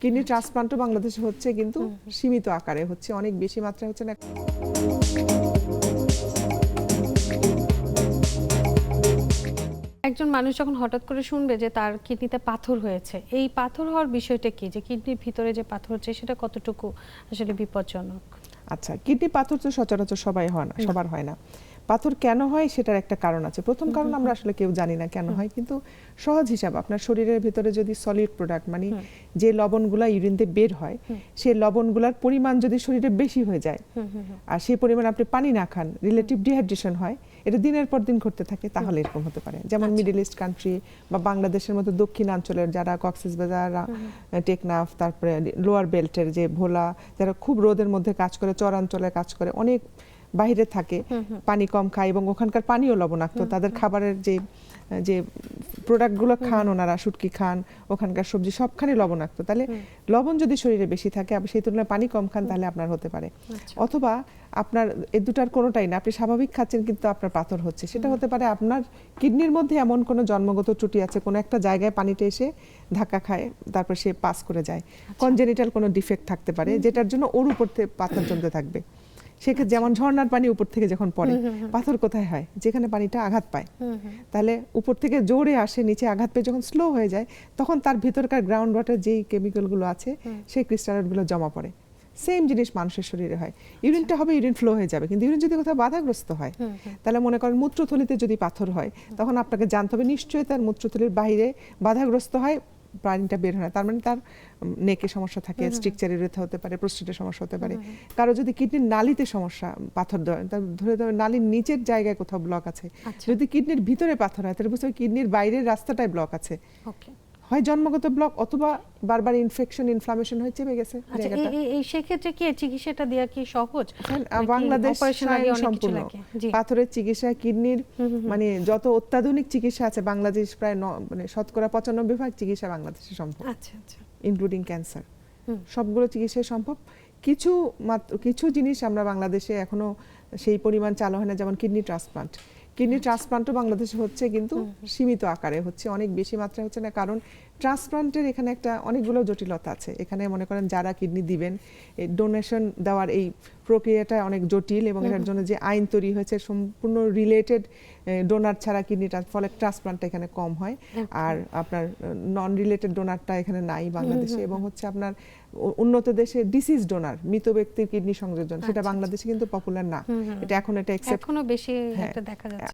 Kidney ট্রান্সপ্লান্টও বাংলাদেশে হচ্ছে, কিন্তু সীমিত আকারে হচ্ছে, অনেক বেশি মাত্রায় হচ্ছে না। একজন মানুষ যখন হঠাৎ করে শুনবে যে তার কিডনিতে পাথর হয়েছে, এই পাথর হওয়ার বিষয়টা কি, যে কিডনির ভিতরে যে পাথর হচ্ছে সেটা কতটুকু আসলে বিপজ্জনক? আচ্ছা, কিডনি পাথর তো সচরাচর সবার হয় না। পাথর কেন হয় সেটার একটা কারণ আছে। প্রথম কারণ আমরা আসলে কেউ জানি না কেন হয়, কিন্তু সহজ হিসাব, আপনার শরীরের ভিতরে যদি সলিড প্রোডাক্ট মানে যে লবণগুলা ইউরিনতে বের হয়, সেই লবণগুলার পরিমাণ যদি শরীরে বেশি হয়ে যায় আর সেই পরিমাণ আপনি পানি না খান, রিলেটিভ ডিহাইড্রেশন হয়, এটা দিনের পর দিন ঘটতে থাকে, তাহলে এরকম হতে পারে। যেমন মিডল ইস্ট কান্ট্রি বা বাংলাদেশের মতো দক্ষিণাঞ্চলের যারা কক্সবাজার, টেকনাফ, তারপরে লোয়ার বেল্টের যে ভোলা, যারা খুব রোদের মধ্যে কাজ করে, চরাঞ্চলে কাজ করে, অনেক বাইরে থাকে, পানি কম খায় এবং ওখানকার পানিও লবণাক্ত, তাদের খাবারের যে প্রোডাক্টগুলো খান, ওনারা শুটকি খান, ওখানকার সবজি সবখানে লবণাক্ত, তাহলে লবণ যদি শরীরে বেশি থাকে, আপনি সেই তুলনায় পানি কম খান, তাহলে আপনার হতে পারে। অথবা আপনার এই দুটার কোনোটাই না, আপনি স্বাভাবিক খাচ্ছেন কিন্তু আপনার পাথর হচ্ছে, সেটা হতে পারে আপনার কিডনির মধ্যে এমন কোনো জন্মগত ত্রুটি আছে, কোনো একটা জায়গায় পানিটা এসে ধাক্কা খায়, তারপর সে পাস করে যায়, কনজেনিটাল কোনো ডিফেক্ট থাকতে পারে, যেটার জন্য ওর উপর থেকে পাথর জমতে থাকবে। সেক্ষেত্রে যেমন ঝর্ণার পানি উপর থেকে যখন পড়ে, পাথর কোথায় হয়? যেখানে পানিটা আঘাত পায়। তাহলে উপর থেকে জোরে আসে, নিচে আঘাত পেয়ে যখন স্লো হয়ে যায়, তখন তার ভিতরকার গ্রাউন্ড ওয়াটার যেই কেমিক্যালগুলো আছে, সেই ক্রিস্টালগুলো জমা পড়ে। সেম জিনিস মানুষের শরীরে হয়। ইউরিনটা হবে, ইউরিন ফ্লো হয়ে যাবে, কিন্তু ইউরিন যদি কোথাও বাধাগ্রস্ত হয়, তাহলে মনে করেন মূত্রথলিতে যদি পাথর হয়, তখন আপনাকে জানতে হবে নিশ্চয়ই তার মূত্রথলির বাইরে বাধাগ্রস্ত হয়, পানিটা বের হয় না, তার মানে তার নেকে সমস্যা থাকে, স্ট্রিকচারে হতে পারে, প্রোস্টেটের সমস্যা হতে পারে। কারো যদি কিডনির নালীতে সমস্যা, পাথর ধরে নালীর নিচের জায়গায় কোথাও ব্লক আছে, যদি কিডনির ভিতরে পাথর হয়, তাহলে বুঝতে হবে কিডনির বাইরের রাস্তাটায় ব্লক আছে, হয় জন্মগত ব্লক অথবা বারবার ইনফেকশন, ইনফ্লামেশন হয়ে চেপে গেছে জায়গাটা। এই সেক্ষেত্রে কি চিকিৎসাটা দেওয়া কি সহজ? বাংলাদেশ সম্পূর্ণ পাথরের চিকিৎসা, কিডনির মানে যত অত্যাধুনিক চিকিৎসা আছে বাংলাদেশ প্রায় মানে শতকরা 95% চিকিৎসা বাংলাদেশে সম্ভব, ইনক্লুডিং ক্যান্সার, সবগুলো চিকিৎসা সম্ভব। কিছু জিনিস আমরা বাংলাদেশে এখনো সেই পরিমাণ চালু হয় না, যেমন কিডনি ট্রান্সপ্লান্ট। কিডনি ট্রান্সপ্লান্টও বাংলাদেশে হচ্ছে, কিন্তু সীমিত আকারে হচ্ছে, অনেক বেশি মাত্রায় হচ্ছে না, কারণ ট্রান্সপ্লান্টের এখানে একটা অনেকগুলো জটিলতা আছে। এখানে মনে করেন যারা কিডনি দিবেন, ডোনেশন দেওয়ার এই প্রক্রিয়াটা অনেক জটিল, এবং এর জন্য যে আইন তৈরি হয়েছে, সম্পূর্ণ রিলেটেড ডোনার ছাড়া কিডনি ফলে ট্রান্সপ্লান্টটা এখানে কম হয়, আর আপনার নন রিলেটেড ডোনারটা এখানে নাই বাংলাদেশে। এবং হচ্ছে আপনার উন্নত দেশে ডিসিজ ডোনার, মৃত ব্যক্তির কিডনি সংযোজন, সেটা বাংলাদেশে কিন্তু পপুলার না, এটা এখনো অ্যাকসেপ্ট বেশি দেখা যাচ্ছে।